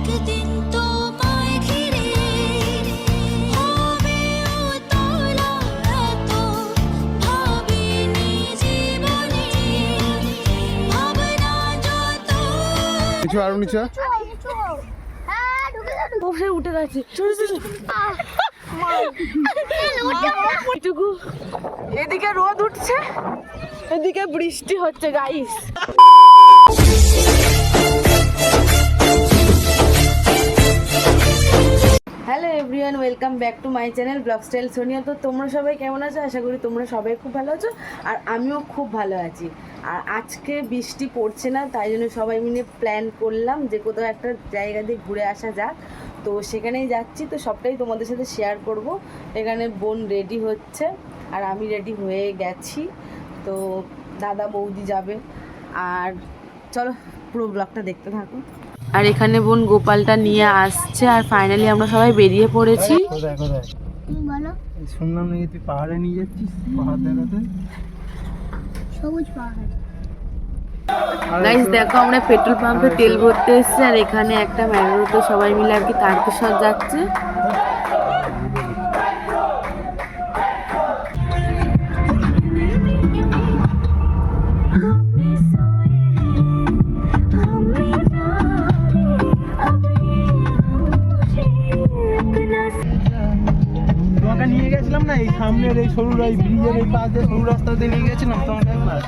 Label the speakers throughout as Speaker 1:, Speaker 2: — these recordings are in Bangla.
Speaker 1: একদিন তোমায় ঘিরে হবে উতলা এত ভাবিনি জীবনে ভাবনা যত
Speaker 2: নিচু আরো নিচু
Speaker 3: বসে উঠে গেছে এদিকে রোদ উঠছে এদিকে বৃষ্টি হচ্ছে guys. Hello everyone, welcome back to my channel blog style Sonia. তো তোমরা সবাই কেমন আছো? আশা করি তোমরা সবাই খুব ভালো আছো আর আমিও খুব ভালো আছি। আর আজকে বৃষ্টি পড়ছে না, তাই জন্য সবাই মিলে প্ল্যান করলাম যে কোথাও একটা জায়গা দিয়ে ঘুরে আসা যাক। তো সেখানেই যাচ্ছি, তো সবটাই তোমাদের সাথে শেয়ার করব। এখানে বোন রেডি হচ্ছে আর আমি রেডি হয়ে গেছি। তো দাদা বৌদি যাবে, আর চলো পুরো ব্লগটা দেখতে থাকো। আর এখানে বোন গোপালটা নিয়ে আসছে আর ফাইনালি আমরা সবাই বেরিয়ে পড়েছি।
Speaker 2: শুনলাম নাকি তুই পাহাড়ে নিয়ে যাচ্ছিস, পাহাড় দেখাতে।
Speaker 4: সবুজ পাহাড়।
Speaker 3: গাইস দেখো, আমরা পেট্রোল পাম্পে তেল ভরতে এসেছি আর এখানে একটা ম্যাঙ্গালোরতে সবাই মিলে আর কি তারকেশ্বর যাচ্ছে।
Speaker 2: তোমাকে নিয়ে গেছিলাম না এই সামনের এই সরু ব্রিজের এই পাশে সরু রাস্তা দিয়ে নিয়ে গেছিলাম তোমাকে একবার।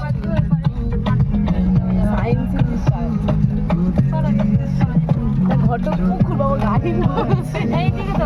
Speaker 3: ঘটকপুকুর বাবা গাড়ি এইদিকে তো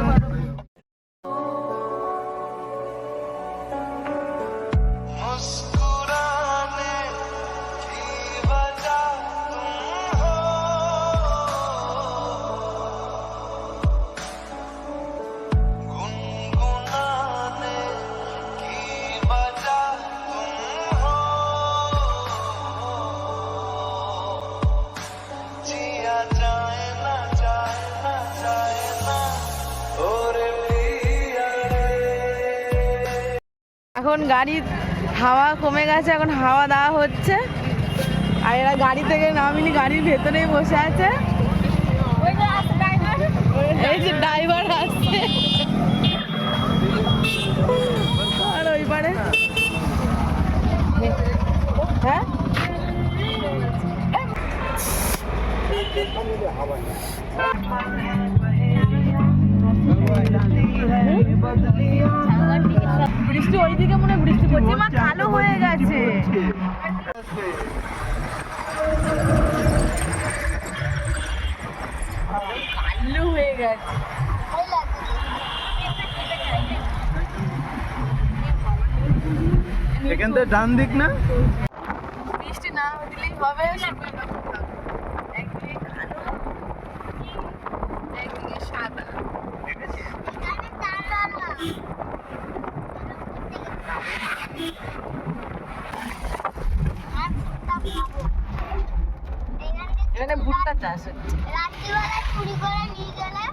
Speaker 3: এখন গাড়ির হাওয়া কমে গেছে, এখন হাওয়া দেওয়া হচ্ছে আর এরা গাড়ি থেকে নামিনি, গাড়ির ভেতরেই বসে আছে। এই যে ড্রাইভার আসছে আর ওই পারে হ্যাঁ বৃষ্টি ওইদিকে মনে হয় বৃষ্টি পড়ছে, মা কালো হয়ে গেছে। কালো হয়ে গেছে।
Speaker 2: এখান থেকে ডান দিক না,
Speaker 3: বৃষ্টি না দিলেই হবে। একদিকে কালো একদিকে সাদা। এখানে ভুট্টা চাষ হচ্ছে।
Speaker 4: রাত্রিবেলা চুরি করে নিয়ে গেলে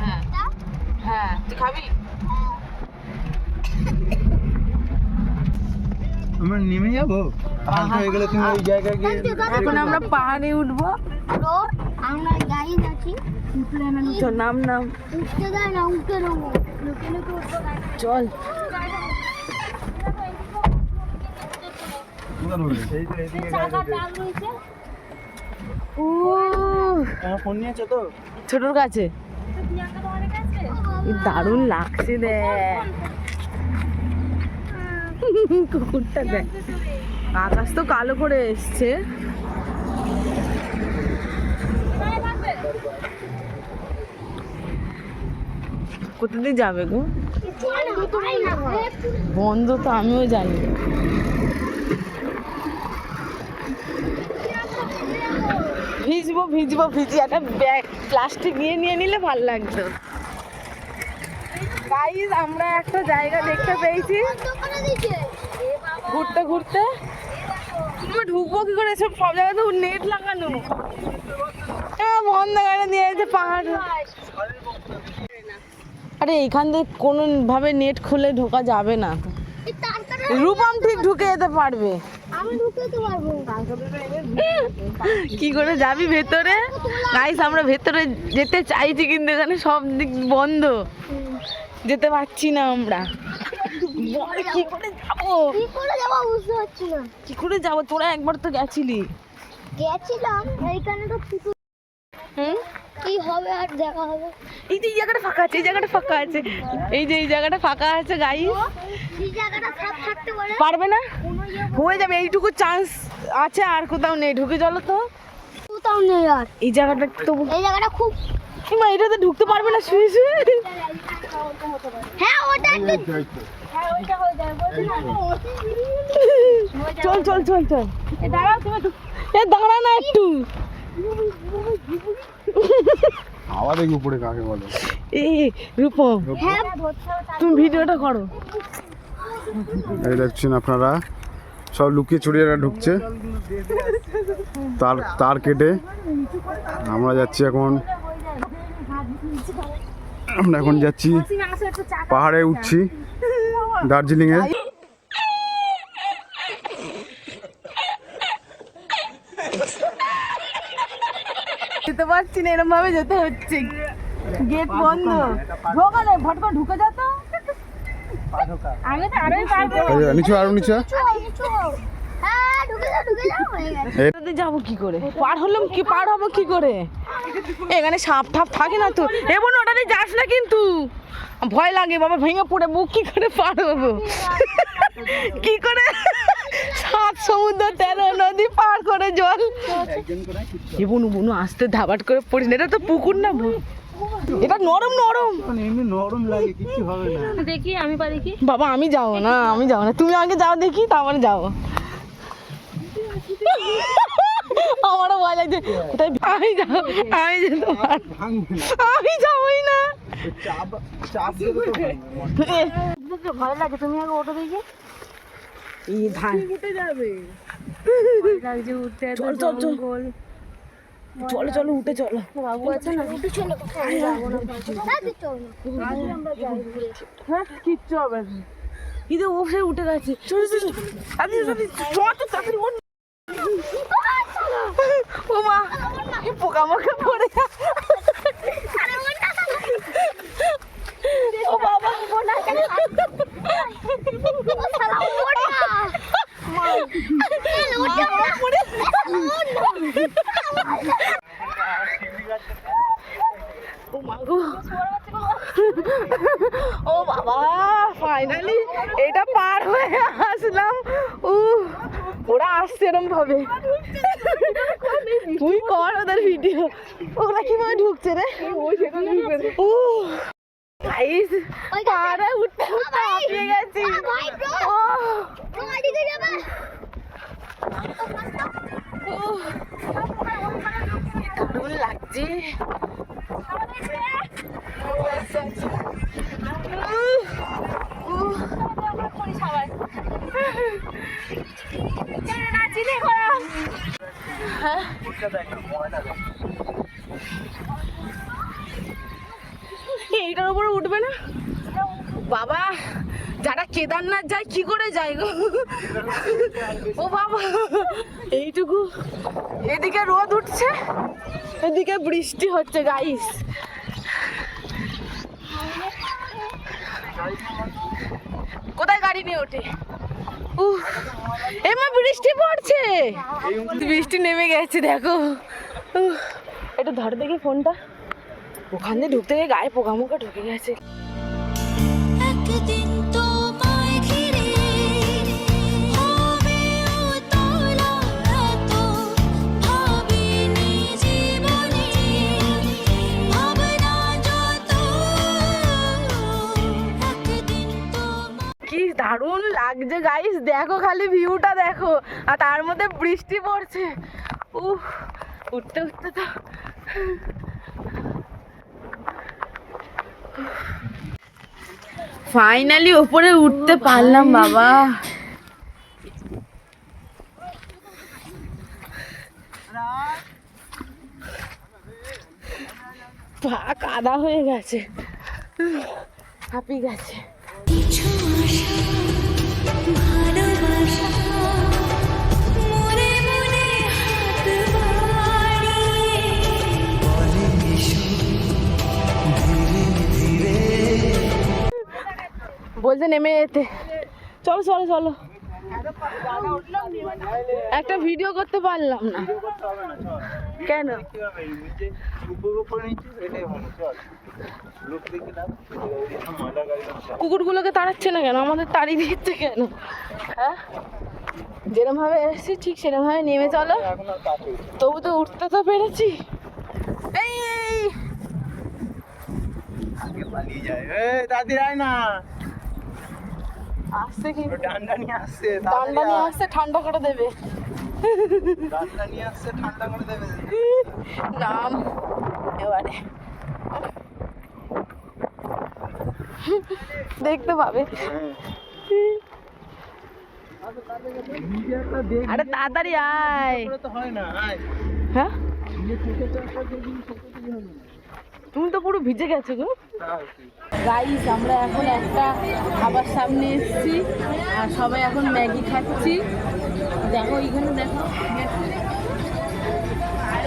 Speaker 3: হ্যাঁ হ্যাঁ, তুই খাবি?
Speaker 2: আমরা নেমে যাবো হালকা হয়ে গেলে তুমি ওই জায়গায় গিয়ে।
Speaker 3: এখন আমরা পাহাড়ে উঠবো।
Speaker 4: আমরা গাড়ি যাচ্ছি,
Speaker 3: তো নাম নাম
Speaker 4: উঠতে দেয় না, উঠতে দেবো লোকে লোকে উঠবো গাড়ি।
Speaker 3: চল।
Speaker 2: সেই তো এদিকে
Speaker 4: চাকা টাক রয়েছে।
Speaker 3: ও
Speaker 2: আমার ফোন নিয়েছো তো?
Speaker 3: ছোটর কাছে
Speaker 4: প্রিয়াঙ্কা তোমার কাছে
Speaker 3: দারুণ লাগছে দেখ কুকুরটা দেখ। আকাশ তো কালো করে এসছে। কোথা দিয়ে যাবে গো? বন্ধ তো আমিও জানি। ভিজবো ভিজবো ভিজি, একটা ব্যাগ প্লাস্টিক নিয়ে নিলে ভালো লাগতো। গাইস, আমরা একটা জায়গা দেখতে পেয়েছি ঘুরতে ঘুরতে। তুমি ঢুকবো কি করে? সব জায়গায় তো নেট লাগানো, বন্ধ করে দিয়েছে পাহাড়। আরে এখান থেকে কোনো ভাবে নেট খুলে ঢোকা যাবে না। রূপম ঠিক ঢুকে যেতে পারবে।
Speaker 4: আমি ঢুকতে পারবো না।
Speaker 3: কি করে যাবি ভেতরে? গাইস আমরা ভেতরে যেতে চাইছি কিন্তু এখানে সব দিক বন্ধ, যেতে পারছি না আমরা। বল কি করে যাবো?
Speaker 4: কি করে যাবো বুঝতে পারছি না।
Speaker 3: কি করে যাবো? তোরা একবার তো গেছিলি।
Speaker 4: গেছিলাম এইখানে তো পুকুর।
Speaker 3: হুম,
Speaker 4: কি হবে আর দেখা হবে।
Speaker 3: এই যে এই জায়গাটা ফাঁকা আছে, এই জায়গাটা ফাঁকা আছে, এই যে এই জায়গাটা ফাঁকা আছে গাইস।
Speaker 4: এই জায়গাটা সাপ থাকতে পারে।
Speaker 3: পারবে না? হয়ে যাবে, এইটুকু চান্স আছে, আর কোথাও নেই। ঢুকে চলো তো।
Speaker 4: কোথাও নেই আর।
Speaker 3: এই জায়গাটা তো
Speaker 4: এই জায়গাটা খুব।
Speaker 3: মা এটাতে ঢুকতে পারবে না শুয়ে শুয়ে।
Speaker 4: হ্যাঁ ওটা একটু। হ্যাঁ ওইটা হয়ে যাবে বলছি না।
Speaker 3: চল চল চল চল।
Speaker 4: দাঁড়াও তুমি
Speaker 3: দাঁড়া না একটু।
Speaker 2: আবার এই উপরে কাকে বলে?
Speaker 3: এই রূপম,
Speaker 4: হ্যাঁ
Speaker 3: তুমি ভিডিওটা করো।
Speaker 5: এই দেখছেন আপনারা, সব লুকিয়ে চুরিয়ারা ঢুকছে তার কেটে। আমরা যাচ্ছি এখন, আমরা এখন যাচ্ছি পাহাড়ে উঠছি দার্জিলিংয়ে।
Speaker 3: যেতে পারছি না, এরকম ভাবে যেতে হচ্ছে, গেট বন্ধ। ঢোকা যায়, ভট করে ঢুকে যা তো। আমি তো আরোই পারবো।
Speaker 5: নিচু আরো নিচু।
Speaker 4: হ্যাঁ ঢুকে যাও হয়ে গেছে।
Speaker 3: এটাতে যাবো কি করে? পার হলাম কি, পার হবো কি করে? এখানে সাপ ঠাপ থাকে না তো। এবং ওটাতে যাস না কিন্তু, ভয় লাগে বাবা, ভেঙে পড়ে বুক। কি করে পার হবো? কি করে? 7 সমুদ্র 13 নদী পার করে জল। এ বনু বনু আসতে ধাবাট করে পড়িস না, এটা তো পুকুর না। এটা নরম নরম,
Speaker 2: এমনি নরম লাগে, কিছু হবে না।
Speaker 4: দেখি আমি পারি কি।
Speaker 3: বাবা আমি যাবো না, আমি যাবো না, তুমি আগে যাও দেখি, তারপরে যাবো। আমারও ভয় লাগছে। আমি যাবো, আমি যেতে পারবো, আমি যাবোই না।
Speaker 4: ভয় লাগে, তুমি আগে ওটা দেখি।
Speaker 3: এই ধান উঠে যাবে,
Speaker 4: লাগছে উঠতে।
Speaker 3: চল চল চল, চলো চলো উঠে চলো।
Speaker 4: বাবু আছে না, উঠে চলো। আমি যাবো না। হ্যাঁ তুই চল না। আমরা যাই ঘুরে।
Speaker 3: হ্যাঁ কিচ্ছু হবে না। কিন্তু ও সে উঠে গেছে। চল চল চল, তাড়াতাড়ি তাড়াতাড়ি ওঠ। ও মা, পোকামাকড় পড়ে যা। ও বাবা, ও বাবা, ফাইনালি এটা পার হয়ে আসলাম। ওরা আসছে এরম ভাবে। তুই কর ওদের ভিডিও, ওরা কিভাবে ঢুকছে রে। ও গাইস, পাহাড়ে উঠতে উঠতে হাঁপিয়ে গেছি। ও দারুণ লাগছে। এইটার উপরে উঠবে না বাবা? যারা কেদারনাথ যায় কি করে যায় গো? ও বাবা, এইটুকু। এদিকে রোদ উঠছে, এদিকে বৃষ্টি হচ্ছে গাইস। কোথায় গাড়ি নিয়ে ওঠে? এমা বৃষ্টি পড়ছে, বৃষ্টি নেমে গেছে দেখো। একটু ধরে দেখি ফোনটা। ওখান দিয়ে ঢুকতে গিয়ে গায়ে পোকামোকা ঢুকে গেছে।
Speaker 1: একদিন তোমায় ঘিরে হবে উতলা এত ভাবিনি জীবনে, ভাবনা যত একদিন তোমায়।
Speaker 3: কি দারুণ লাগছে গাইস, দেখো খালি ভিউটা দেখো, আর তার মধ্যে বৃষ্টি পড়ছে। উঠতে উঠতে তো ফাইনালি ওপরে উঠতে পারলাম বাবা। পা কাদা হয়ে গেছে, হাঁপিয়ে গেছে।
Speaker 1: কিছু আশা ভালোবাসা
Speaker 3: বলছে নেমে যেতে। চলো চলো চলো, একটা ভিডিও করতে পারলাম না। কেন? কুকুরগুলোকে তাড়াচ্ছে না কেন? আমাদের তাড়িয়ে দিচ্ছে কেন? হ্যাঁ, যেরকম ভাবে এসেছি ঠিক সেরকম ভাবে নেমে চলো। তবু তো উঠতে তো পেরেছি। এই
Speaker 2: দাদি আয় না,
Speaker 3: আসছে কি?
Speaker 2: ডান্ডা নিয়ে আসছে,
Speaker 3: ঠান্ডা নিয়ে আসছে, ঠান্ডা করে দেবে।
Speaker 2: ডান্ডা নিয়ে আসছে, ঠান্ডা করে দেবে।
Speaker 3: নাম এবারে দেখতে পাবে। আরে তাড়াতাড়ি আয়।
Speaker 2: তো হয় না, আয়।
Speaker 3: হ্যাঁ, তুমি তো পুরো ভিজে গেছো গো। গাইস, আমরা এখন একটা খাবার সামনে এসেছি আর সবাই এখন ম্যাগি খাচ্ছি। দেখো এইখানে, দেখো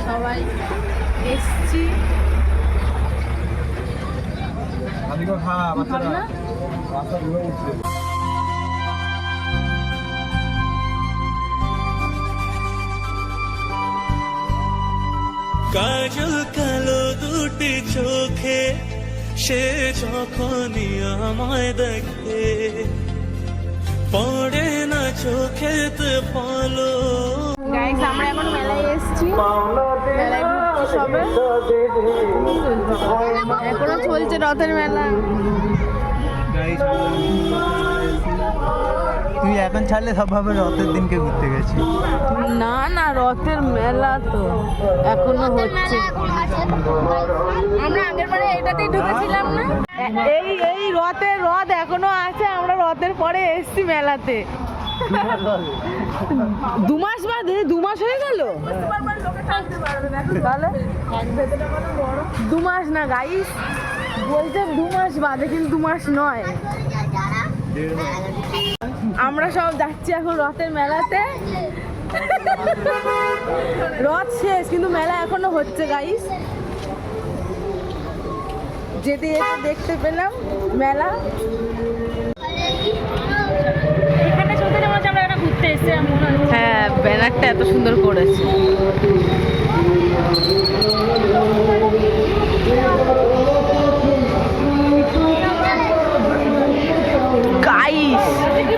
Speaker 3: সবাই এসছি। খাবে না?
Speaker 6: কাজল কালো দুটি চোখে সে যখনই আমায় দেখে, পড়ে না চোখেতে পলো।
Speaker 3: গাইস, আমরা এখন মেলায় এসেছি, মেলায় ঘুরছি সবে। এখনো চলছে রথের মেলা।
Speaker 2: তুই এখন ছাড়লে সব ভাবে রথের দিনকে ঘুরতে গেছি।
Speaker 3: না না, রথের মেলা তো এখনো হচ্ছে। আমরা আগের বারে এটাতেই ঢুকেছিলাম না? এই রথ এখনো আছে। আমরা রথের পরে এসছি মেলাতে। 2 মাস বাদে, 2 মাস হয়ে গেল তাহলে। 2 মাস না গাইস, বলছে 2 মাস বাদে, কিন্তু 2 মাস নয়। আমরা সব যাচ্ছি এখন রথের মেলাতে। রথ শেষ কিন্তু মেলা এখনো হচ্ছে গাইস। যেতে যেতে দেখতে পেলাম মেলা। হ্যাঁ, ব্যানারটা এত সুন্দর করেছে।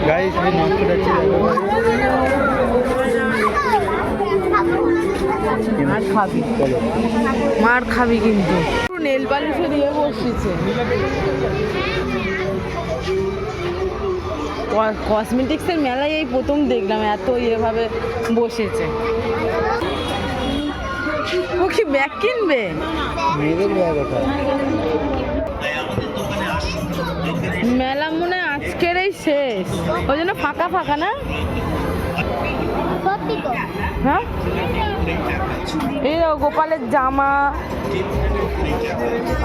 Speaker 2: গাইস, আমি নাম করেছি।
Speaker 3: মার খাবি কিন্তু। নেল পালিশে দিয়ে বসেছে। কসমেটিক্সের মেলায় এই প্রথম দেখলাম এত ইয়েভাবে বসেছে। ও কি ব্যাগ কিনবে?
Speaker 2: মেয়েদের ব্যাগ ওটা।
Speaker 3: মেলা মনে হয় আজকেরই শেষ, ওই জন্য ফাঁকা ফাঁকা না?
Speaker 4: সত্যি তো।
Speaker 3: হ্যাঁ, এই গোপালের জামা,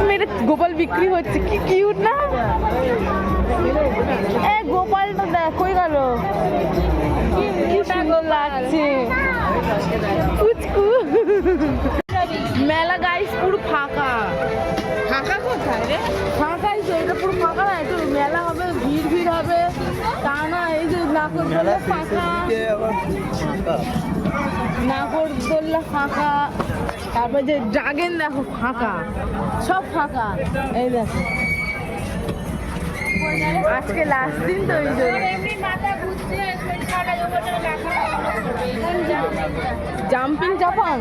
Speaker 3: মেয়েটা গোপাল বিক্রি হচ্ছে, কি কিউট না? এ গোপালটা দেখ, কই গেল? কি সুন্দর লাগছে। পুচকু। মেলা গাইস পুরো ফাঁকা। ফাঁকা কোথায় রে? ফাঁকাই তো, এটা পুরো ফাঁকা না। একটু মেলা হবে, ভিড় হবে তা না। এই যে নাগরদোল্লা ফাঁকা, নাগরদোল্লা ফাঁকা, তারপর যে ড্রাগন দেখো ফাঁকা, সব ফাঁকা। এই দেখো আজকে লাস্ট দিন তো, এই জন্য। Jumping Japan.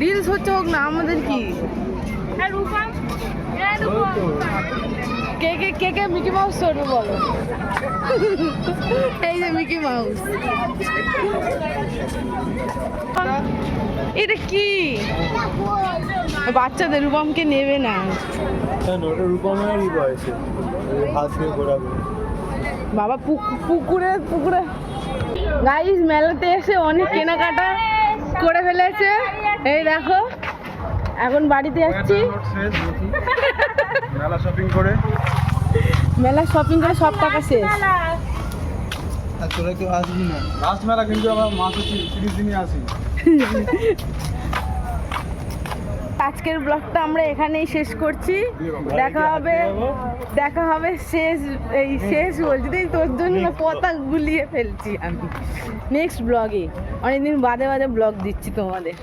Speaker 3: রিলস হচ্ছে হোক না, আমাদের কি? কে কে কে কে মিকি মাউস চড়বে বলো? এই যে মিকি মাউস। এটা কি? বাচ্চাদের রূপমকে নেবে না।
Speaker 2: রূপমেরই বয়সে হাত দিয়ে ঘোরাবে।
Speaker 3: বাবা পুকুরে গাইস, মেলাতে এসে অনেক কেনাকাটা করে ফেলেছে। এই দেখো এখন বাড়িতে যাচ্ছি।
Speaker 5: মেলা শপিং করে
Speaker 3: মেলা শপিং করে সব টাকা শেষ।
Speaker 2: আর তোরা কেউ আসবি না।
Speaker 5: লাস্ট মেলা কিন্তু আমার মাসে 30 দিনই আসি।
Speaker 3: আজকের ব্লগটা আমরা এখানেই শেষ করছি। দেখা হবে শেষ বলছি তোর জন্য কথা গুলিয়ে ফেলছি আমি। নেক্সট ব্লগে অনেকদিন বাদে ব্লগ দিচ্ছি তোমাদের।